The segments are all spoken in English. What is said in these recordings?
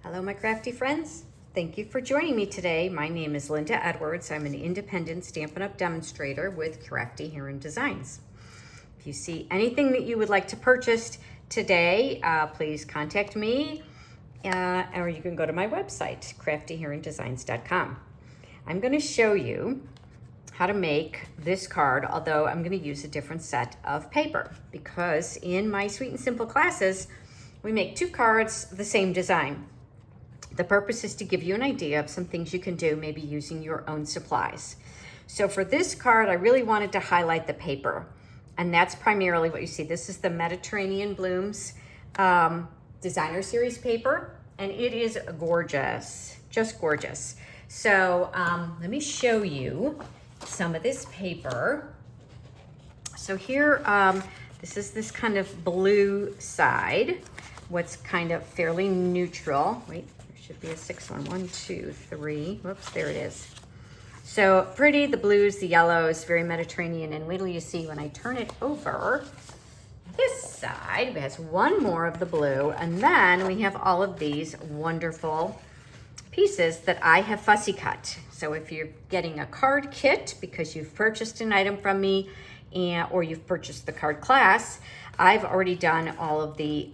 Hello, my crafty friends. Thank you for joining me today. My name is Linda Edwards. I'm an independent Stampin' Up! Demonstrator with Crafty Heron Designs. If you see anything that you would like to purchase today, please contact me, or you can go to my website, craftyherondesigns.com. I'm going to show you how to make this card, although I'm going to use a different set of paper because in my Sweet and Simple classes, we make 2 cards the same design. The purpose is to give you an idea of some things you can do, maybe using your own supplies. So for this card, I really wanted to highlight the paper, and that's primarily what you see. This is the Mediterranean Blooms Designer Series paper, and it is gorgeous, just gorgeous. So let me show you some of this paper. So here, this is this kind of blue side, what's kind of fairly neutral. Wait, there should be a 6th one. 1, 2, 3. Whoops, there it is. So pretty, the blues, the yellows, very Mediterranean. And wait till you see when I turn it over, this side it has one more of the blue, and then we have all of these wonderful pieces that I have fussy cut. So if you're getting a card kit because you've purchased an item from me, or you've purchased the card class, I've already done all of the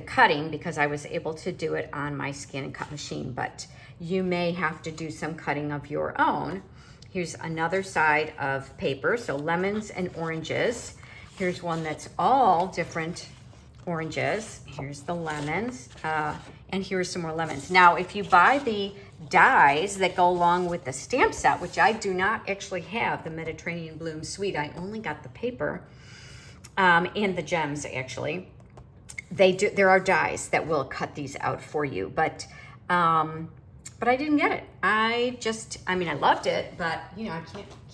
cutting because I was able to do it on my scan and cut machine, but you may have to do some cutting of your own. Here's another side of paper, so lemons and oranges. Here's one that's all different oranges. Here's the lemons, and here's some more lemons. Now, if you buy the dies that go along with the stamp set, which I do not actually have, the Mediterranean Bloom Suite, I only got the paper and the gems actually. There are dies that will cut these out for you, but I didn't get it. I loved it, but I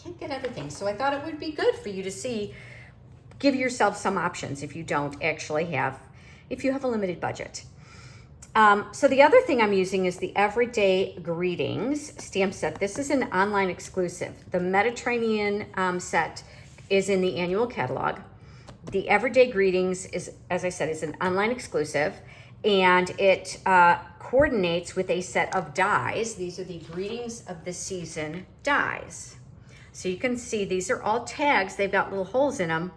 can't get everything. So I thought it would be good for you to see. Give yourself some options if you don't actually have, if you have a limited budget. So the other thing I'm using is the Everyday Greetings stamp set. This is an online exclusive. The Mediterranean set is in the annual catalog. The Everyday Greetings is, as I said, is an online exclusive, and it coordinates with a set of dies. These are the Greetings of the Season dies. So you can see these are all tags. They've got little holes in them.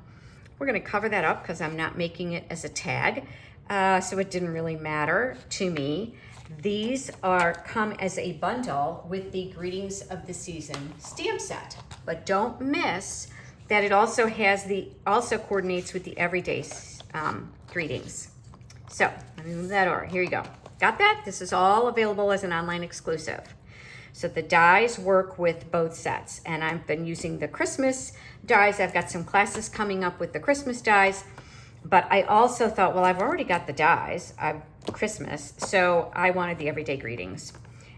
We're going to cover that up because I'm not making it as a tag, so it didn't really matter to me. These come as a bundle with the Greetings of the Season stamp set, but don't miss that it also coordinates with the Everyday Greetings. So let me move that over. Here you go. Got that? This is all available as an online exclusive. So the dies work with both sets, and I've been using the Christmas dies. I've got some classes coming up with the Christmas dies, but I also thought, well, I've already got the dies, Christmas, so I wanted the Everyday Greetings.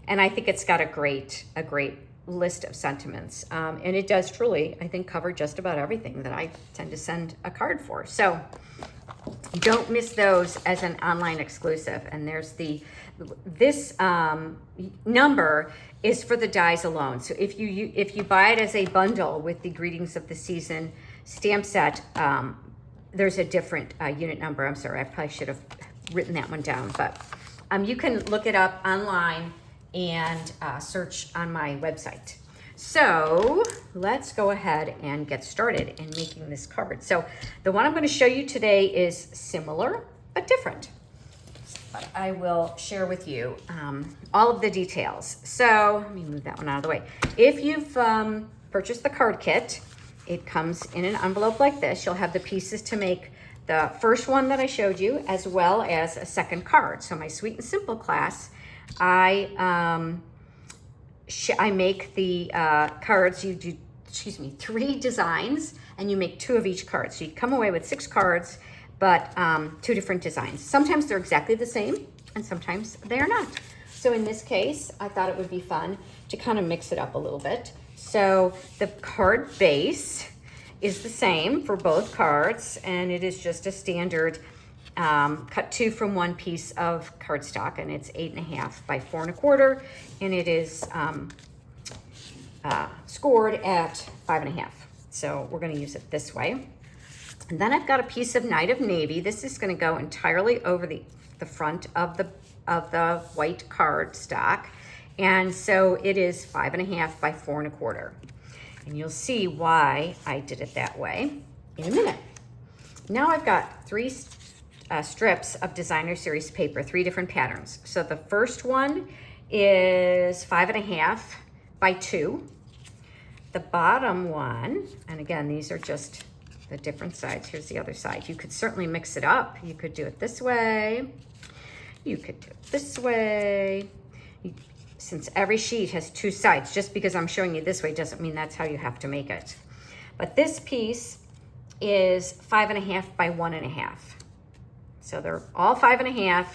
And I think it's got a great list of sentiments, and it does truly, I think, cover just about everything that I tend to send a card for. So don't miss those as an online exclusive. And there's this number is for the dies alone. So if you buy it as a bundle with the Greetings of the Season stamp set, there's a different unit number. I'm sorry, I probably should have written that one down, but you can look it up online and search on my website. So let's go ahead and get started in making this card. So the one I'm going to show you today is similar but different. But I will share with you all of the details. So let me move that one out of the way. If you've purchased the card kit, it comes in an envelope like this. You'll have the pieces to make the first one that I showed you, as well as a second card. So my Sweet and Simple class, I make the cards. You do, 3 designs, and you make 2 of each card. So you come away with 6 cards, but 2 different designs. Sometimes they're exactly the same, and sometimes they are not. So in this case, I thought it would be fun to kind of mix it up a little bit. So the card base is the same for both cards, and it is just a standard cut 2 from 1 piece of cardstock, and it's 8.5 by 4.25, and it is scored at 5.5. So we're going to use it this way. And then I've got a piece of Night of Navy. This is going to go entirely over the the front of the white card stock. And so it is 5.5 by 4.25. And you'll see why I did it that way in a minute. Now I've got 3 strips of designer series paper, 3 different patterns. So the first one is 5.5 by 2. The bottom one, and again, these are just the different sides. Here's the other side. You could certainly mix it up. You could do it this way. You could do it this way. Since every sheet has 2 sides, just because I'm showing you this way doesn't mean that's how you have to make it. But this piece is 5.5 by 1.5. So they're all 5.5.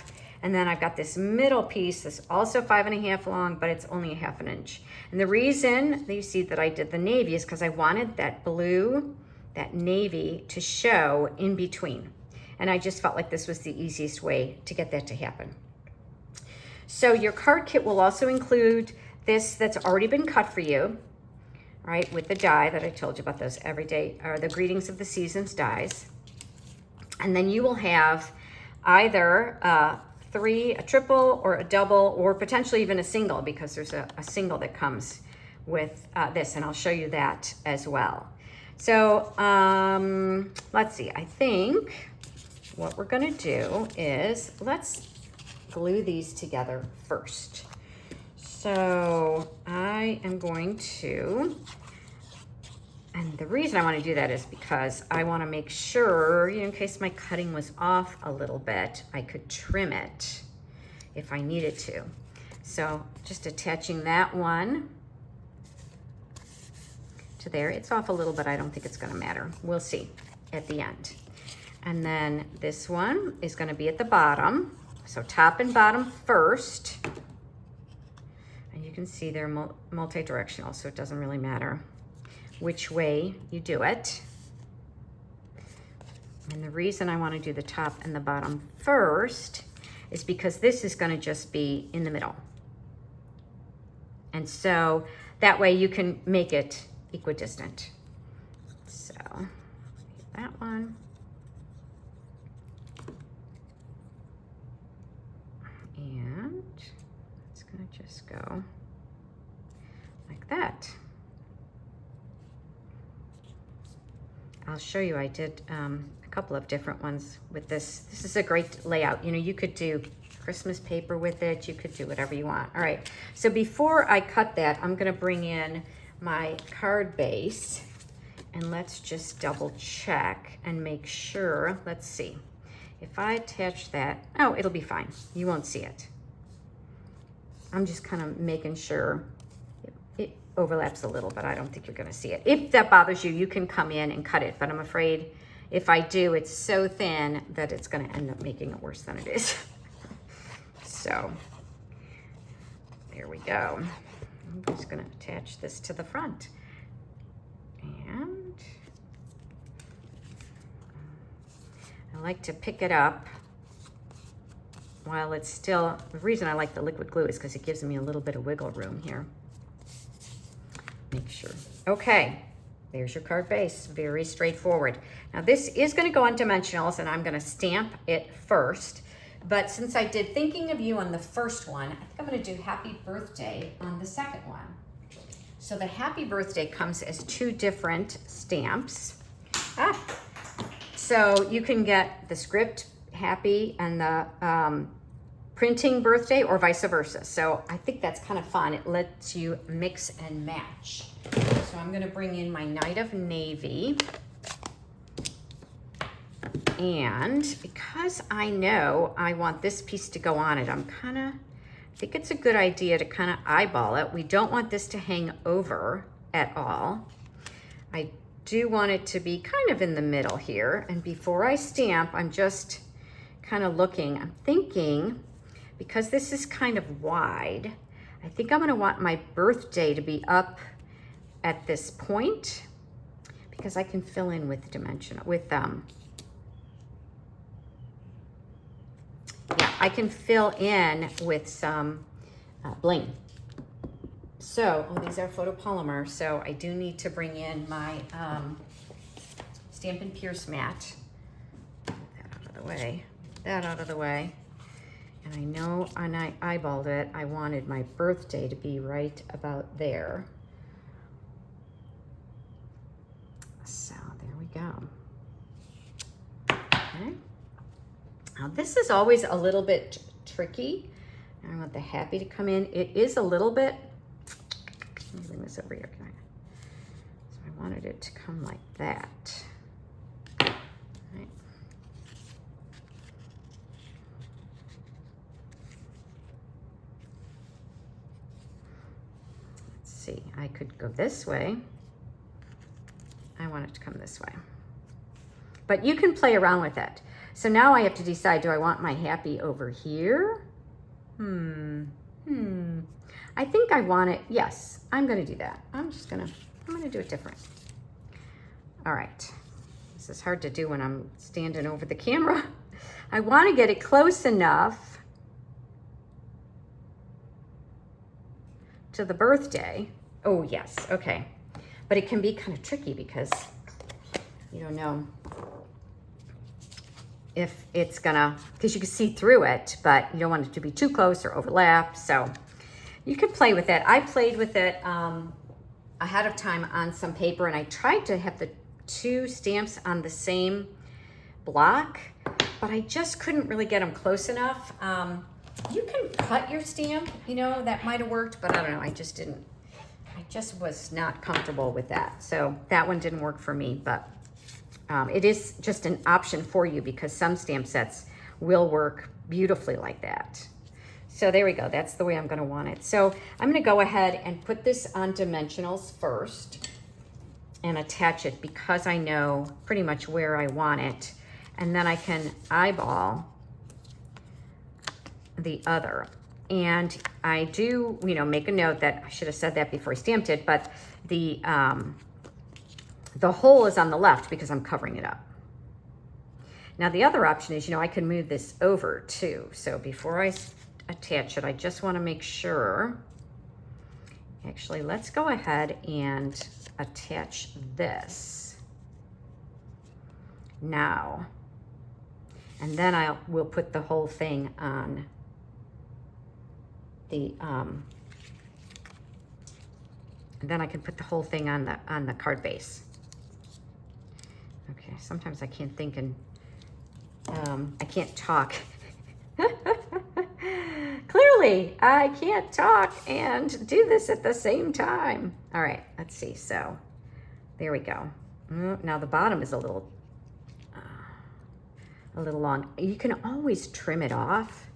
And then I've got this middle piece that's also 5.5 long, but it's only 1/2 inch. And the reason that you see that I did the navy is because I wanted that blue, that navy to show in between. And I just felt like this was the easiest way to get that to happen. So your card kit will also include this that's already been cut for you, right, with the die that I told you about, those everyday, or the greetings of the seasons dies. And then you will have either a triple or a double, or potentially even a single, because there's a single that comes with this, and I'll show you that as well. So let's see, I think what we're gonna do is let's glue these together first. So I am going to, and the reason I want to do that is because I want to make sure, in case my cutting was off a little bit, I could trim it if I needed to. So just attaching that one to there. It's off a little bit. I don't think it's going to matter. We'll see at the end. And then this one is going to be at the bottom. So top and bottom first. And you can see they're multi-directional, so it doesn't really matter which way you do it. And the reason I want to do the top and the bottom first is because this is going to just be in the middle. And so that way you can make it equidistant. So that one. And it's going to just go like that. I'll show you, I did a couple of different ones with this. This is a great layout. You could do Christmas paper with it. You could do whatever you want. All right, so before I cut that, I'm gonna bring in my card base, and let's just double check and make sure. Let's see. If I attach that, oh, it'll be fine. You won't see it. I'm just kind of making sure it overlaps a little, but I don't think you're gonna see it. If that bothers you, you can come in and cut it, but I'm afraid if I do, it's so thin that it's gonna end up making it worse than it is. So, there we go. I'm just gonna attach this to the front. And I like to pick it up while it's still, the reason I like the liquid glue is because it gives me a little bit of wiggle room here. Make sure. Okay, there's your card base. Very straightforward. Now this is going to go on dimensionals, and I'm going to stamp it first. But since I did Thinking of You on the first one, I think I'm going to do Happy Birthday on the second one. So the Happy Birthday comes as 2 different stamps. So you can get the script Happy and the printing Birthday, or vice versa. So I think that's kind of fun. It lets you mix and match. So I'm gonna bring in my Night of Navy. And because I know I want this piece to go on it, I think it's a good idea to kind of eyeball it. We don't want this to hang over at all. I do want it to be kind of in the middle here. And before I stamp, I'm just kind of looking, I'm thinking, because this is kind of wide, I think I'm gonna want my birthday to be up at this point, because I can fill in with I can fill in with some bling. So, these are photopolymer, so I do need to bring in my Stampin' Pierce mat. Get that out of the way. That out of the way. And I know when I eyeballed it, I wanted my birthday to be right about there. So there we go. Okay. Now this is always a little bit tricky. I want the happy to come in. It is a little bit, let me bring this over here. So I wanted it to come like that. Right. Let's see, I could go this way. I want it to come this way. But you can play around with it. So now I have to decide, do I want my happy over here? I think I want it, yes, I'm gonna do that. I'm gonna do it different. All right, this is hard to do when I'm standing over the camera. I wanna get it close enough to the birthday. Oh yes, okay. But it can be kind of tricky because you don't know if it's gonna, because you can see through it, but you don't want it to be too close or overlap. So you can play with it. I played with it ahead of time on some paper, and I tried to have the two stamps on the same block, but I just couldn't really get them close enough. You can cut your stamp, you know, that might have worked, but I don't know, I just was not comfortable with that. So that one didn't work for me, but it is just an option for you because some stamp sets will work beautifully like that. So there we go. That's the way I'm going to want it. So I'm going to go ahead and put this on dimensionals first and attach it because I know pretty much where I want it. And then I can eyeball the other. And I do, you know, make a note that I should have said that before I stamped it, but the hole is on the left because I'm covering it up. Now the other option is, you know, I can move this over too. So before I attach it, I just want to make sure. Actually, let's go ahead and attach this now. And then we'll put the whole thing on the, and then I can put the whole thing on the card base. Okay, sometimes I can't think and I can't talk. Clearly, I can't talk and do this at the same time. All right, let's see. So there we go. Now the bottom is a little long. You can always trim it off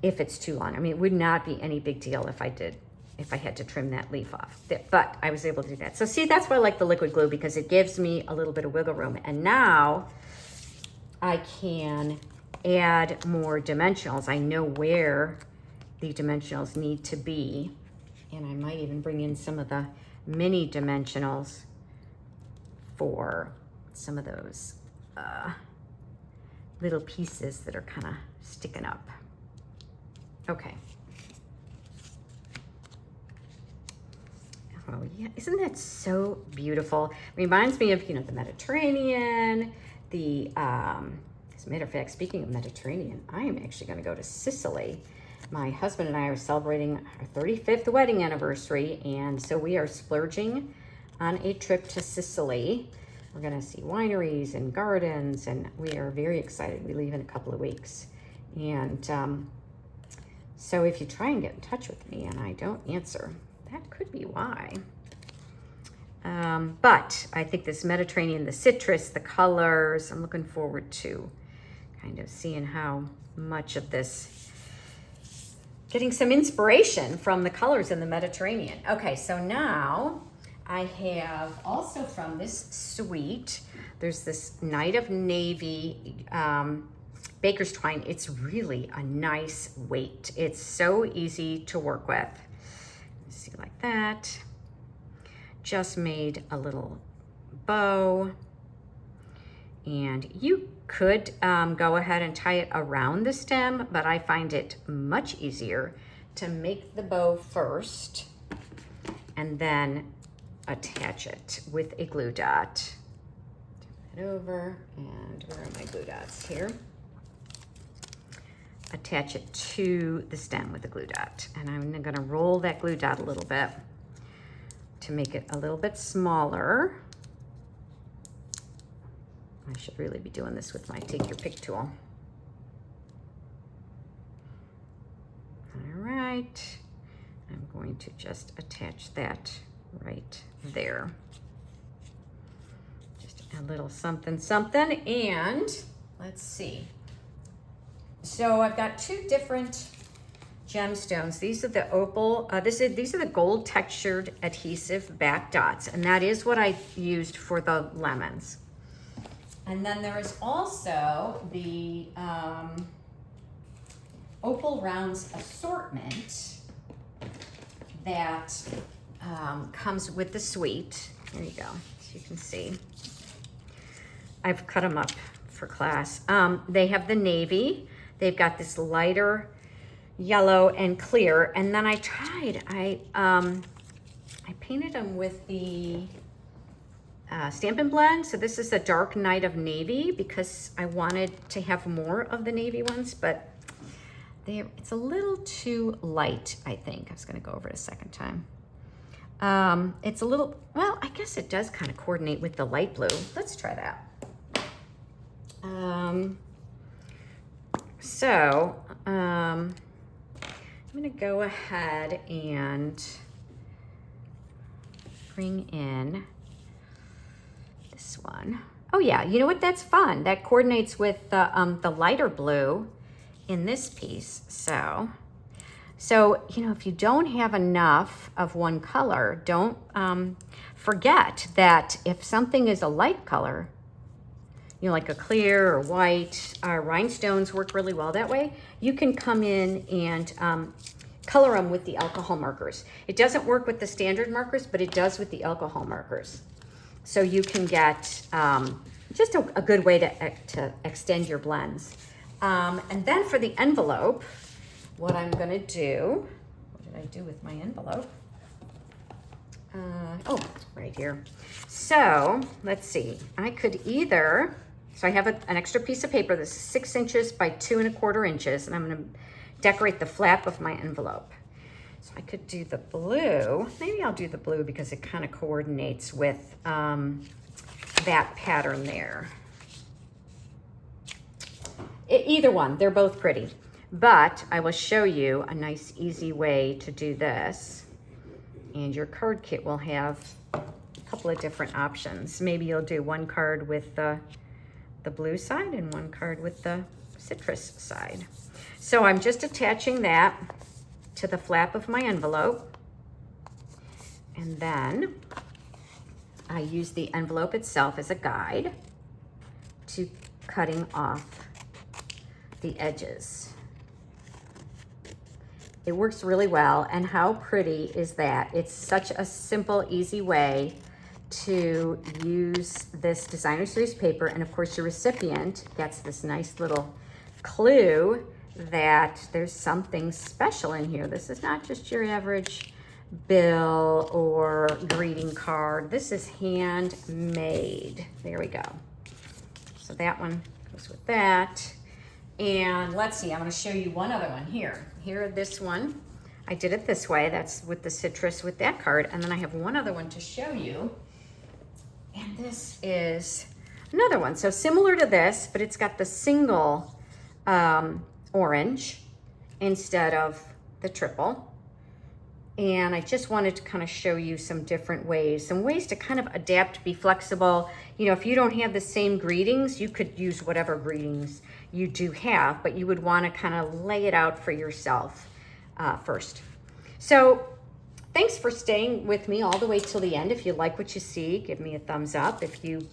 if it's too long. I mean, it would not be any big deal if I had to trim that leaf off, but I was able to do that. So see, that's why I like the liquid glue, because it gives me a little bit of wiggle room. And now I can add more dimensionals. I know where the dimensionals need to be. And I might even bring in some of the mini dimensionals for some of those little pieces that are kind of sticking up. Okay. Oh yeah, isn't that so beautiful? Reminds me of, you know, the Mediterranean, as a matter of fact, speaking of Mediterranean, I am actually going to go to Sicily. My husband and I are celebrating our 35th wedding anniversary, and so we are splurging on a trip to Sicily. We're going to see wineries and gardens, and we are very excited. We leave in a couple of weeks. And so if you try and get in touch with me and I don't answer, that could be why. But I think this Mediterranean, the citrus, the colors, I'm looking forward to kind of seeing how much of this, getting some inspiration from the colors in the Mediterranean. Okay, so now I have also from this suite, there's this Night of Navy baker's twine. It's really a nice weight. It's so easy to work with. See, like that. Just made a little bow. And you could go ahead and tie it around the stem, but I find it much easier to make the bow first and then attach it with a glue dot. Turn it over, and where are my glue dots? Here. attach it to the stem with the glue dot. And I'm gonna roll that glue dot a little bit to make it a little bit smaller. I should really be doing this with my take your pick tool. All right, I'm going to just attach that right there. Just a little something, something, and let's see. So I've got two different gemstones. These are the Opal, these are the gold textured adhesive back dots, and that is what I used for the lemons. And then there is also the Opal Rounds Assortment that comes with the suite. There you go, so you can see. I've cut them up for class. They have the navy. They've got this lighter yellow and clear. And then I painted them with the Stampin' Blend. So this is a dark night of navy because I wanted to have more of the navy ones, but it's a little too light, I think. I was gonna go over it a second time. It's a little, well, I guess it does kind of coordinate with the light blue. Let's try that. I'm gonna go ahead and bring in this one. Oh yeah, you know what, that's fun. That coordinates with the lighter blue in this piece. So, you know, if you don't have enough of one color, don't forget that if something is a light color, you know, like a clear or white, rhinestones work really well that way. You can come in and color them with the alcohol markers. It doesn't work with the standard markers, but it does with the alcohol markers. So you can get just a good way to extend your blends. And then for the envelope, what I'm gonna do, what did I do with my envelope? Oh, right here. So let's see, I could either, so I have an extra piece of paper that's 6 inches by 2 1/4 inches, and I'm gonna decorate the flap of my envelope. So I could do the blue. Maybe I'll do the blue because it kind of coordinates with that pattern there. Either one, they're both pretty, but I will show you a nice easy way to do this. And your card kit will have a couple of different options. Maybe you'll do one card with the blue side and one card with the citrus side. So I'm just attaching that to the flap of my envelope. And then I use the envelope itself as a guide to cutting off the edges. It works really well, and how pretty is that? It's such a simple, easy way to use this designer series paper, and of course your recipient gets this nice little clue that there's something special in here. This is not just your average bill or greeting card. This is handmade. There we go. So that one goes with that. And let's see, I'm gonna show you one other one here. Here, this one, I did it this way. That's with the citrus with that card. And then I have one other one to show you. And this is another one. So similar to this, but it's got the single orange instead of the triple. And I just wanted to kind of show you some different ways, some ways to kind of adapt, be flexible. You know, if you don't have the same greetings, you could use whatever greetings you do have, but you would want to kind of lay it out for yourself first. So thanks for staying with me all the way till the end. If you like what you see, give me a thumbs up. If you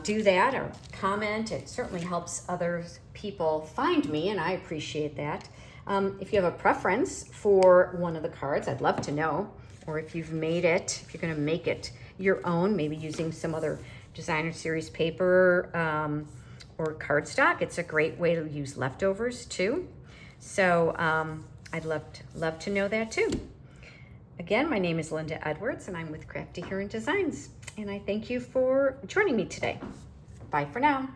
do that or comment, it certainly helps other people find me, and I appreciate that. If you have a preference for one of the cards, I'd love to know. Or if you've made it, if you're going to make it your own, maybe using some other designer series paper or cardstock. It's a great way to use leftovers too. So I'd love to know that too. Again, my name is Linda Edwards, and I'm with Crafty Heron Designs. And I thank you for joining me today. Bye for now.